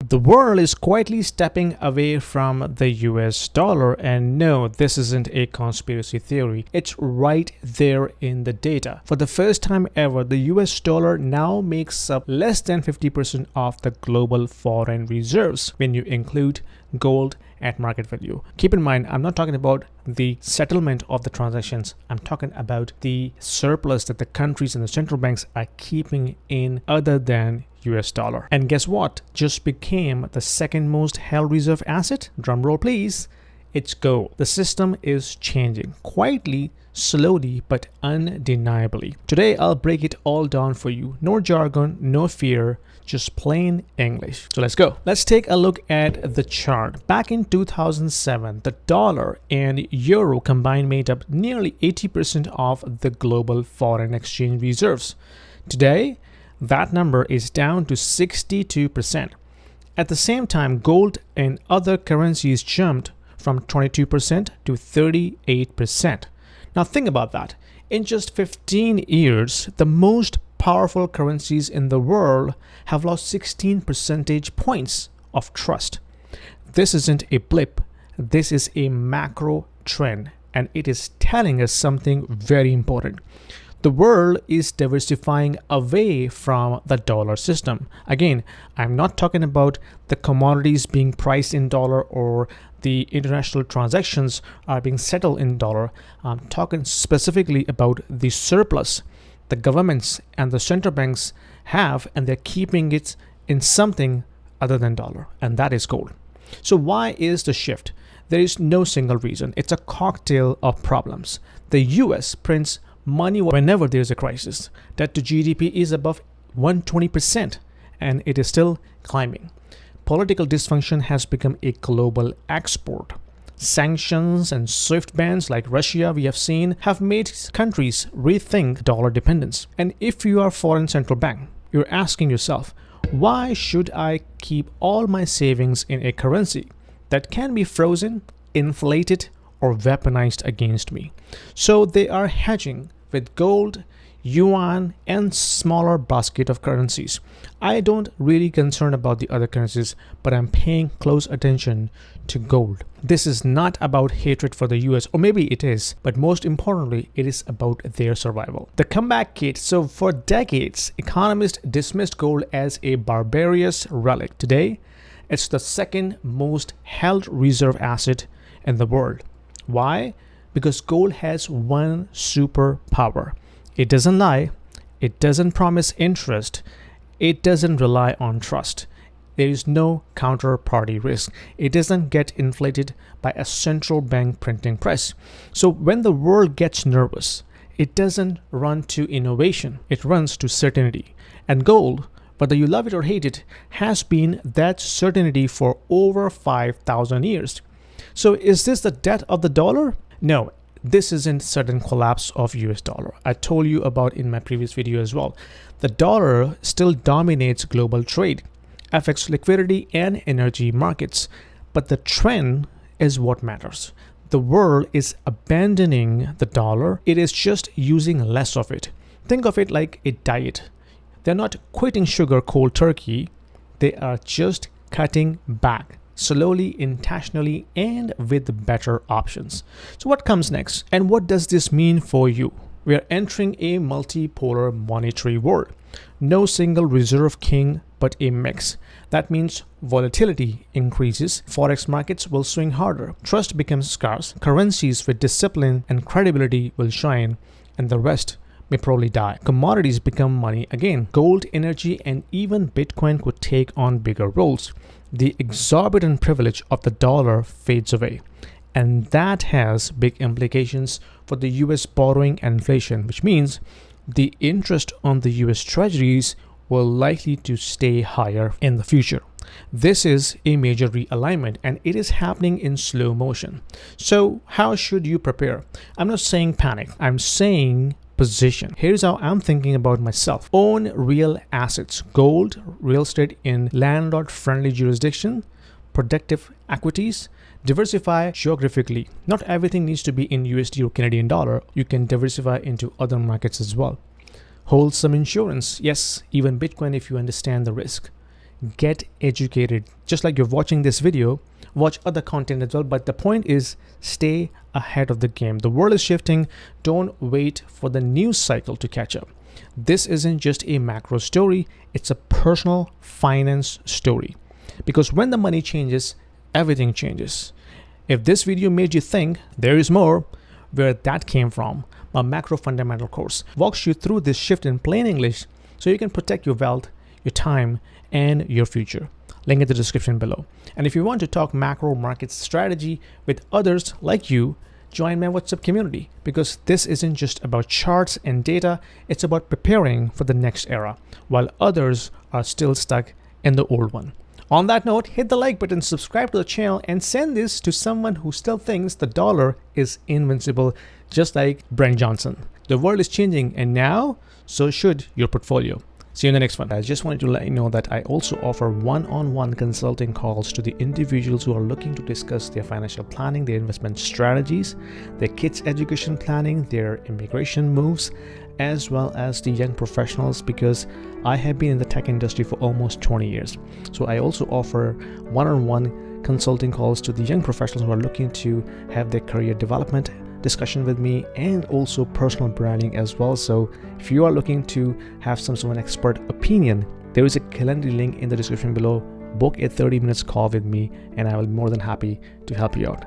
The world is quietly stepping away from the US dollar, and no, this isn't a conspiracy theory. It's right there in the data. For the first time ever, the US dollar now makes up less than 50% of the global foreign reserves when you include gold at market value. Keep in mind, I'm not talking about the settlement of the transactions. I'm talking about the surplus that the countries and the central banks are keeping in other than US dollar. And guess what? Just became the second most held reserve asset? Drum roll please. It's gold. The system is changing quietly, slowly, but undeniably. Today, I'll break it all down for you. No jargon, no fear, just plain English. So let's go. Let's take a look at the chart. Back in 2007, the dollar and euro combined made up nearly 80% of the global foreign exchange reserves. Today, that number is down to 62%. At the same time, gold and other currencies jumped from 22% to 38%. Now think about that. In just 15 years, the most powerful currencies in the world have lost 16 percentage points of trust. This isn't a blip. This is a macro trend, and it is telling us something very important. The world is diversifying away from the dollar system. Again, I'm not talking about the commodities being priced in dollar or the international transactions are being settled in dollar. I'm talking specifically about the surplus the governments and the central banks have, and they're keeping it in something other than dollar, and that is gold. So why is the shift? There is no single reason. It's a cocktail of problems. The US prints money whenever there's a crisis. Debt to GDP is above 120%, and it is still climbing. Political dysfunction has become a global export. Sanctions and SWIFT bans like Russia we have seen have made countries rethink dollar dependence. And if you are a foreign central bank, you're asking yourself, why should I keep all my savings in a currency that can be frozen, inflated, or weaponized against me? So they are hedging with gold, yuan, and smaller basket of currencies. I don't really concern about the other currencies, but I'm paying close attention to gold. This is not about hatred for the US, or maybe it is, but most importantly, it is about their survival. The comeback kit. So for decades, economists dismissed gold as a barbarous relic. Today, it's the second most held reserve asset in the world. Why? Because gold has one superpower. It doesn't lie, it doesn't promise interest, it doesn't rely on trust. There is no counterparty risk. It doesn't get inflated by a central bank printing press. So when the world gets nervous, it doesn't run to innovation, it runs to certainty. And gold, whether you love it or hate it, has been that certainty for over 5,000 years. So is this the death of the dollar? No. This isn't sudden collapse of US dollar. I told you about in my previous video as well. The dollar still dominates global trade, affects liquidity and energy markets, but the trend is what matters. The world is abandoning the dollar. It is just using less of it. Think of it like a diet. They're not quitting sugar cold turkey. They are just cutting back. Slowly, intentionally, and with better options. So what comes next? And what does this mean for you? We are entering a multipolar monetary world. No single reserve king, but a mix. That means volatility increases, forex markets will swing harder, trust becomes scarce, currencies with discipline and credibility will shine, and the rest may probably die. Commodities become money again. Gold, energy, and even Bitcoin could take on bigger roles. The exorbitant privilege of the dollar fades away. And that has big implications for the US borrowing and inflation, which means the interest on the US treasuries will likely to stay higher in the future. This is a major realignment, and it is happening in slow motion. So how should you prepare? I'm not saying panic. I'm saying position. Here's how I'm thinking about myself. Own real assets, gold, real estate in landlord-friendly jurisdiction, productive equities, diversify geographically. Not everything needs to be in USD or Canadian dollar. You can diversify into other markets as well. Hold some insurance. Yes, even Bitcoin if you understand the risk. get educated. Just like you're watching this video, watch other content as well. But the point is, stay ahead of the game. The world is shifting. Don't wait for the news cycle to catch up. This isn't just a macro story, it's a personal finance story. Because when the money changes, everything changes. If this video made you think there is more, where that came from, my macro fundamental course walks you through this shift in plain English so you can protect your wealth, your time, and your future. Link in the description below. And if you want to talk macro market strategy with others like you, join my WhatsApp community, because this isn't just about charts and data, it's about preparing for the next era while others are still stuck in the old one. On that note, hit the like button, subscribe to the channel, and send this to someone who still thinks the dollar is invincible, just like Brent Johnson. The world is changing, and now so should your portfolio. See you in the next one. I just wanted to let you know that I also offer one-on-one consulting calls to the individuals who are looking to discuss their financial planning, their investment strategies, their kids' education planning, their immigration moves, as well as the young professionals, because I have been in the tech industry for almost 20 years. So I also offer one-on-one consulting calls to the young professionals who are looking to have their career development discussion with me, and also personal branding as well. So if you are looking to have some sort of an expert opinion, there is a calendar link in the description below. Book a 30 minutes call with me and I will be more than happy to help you out.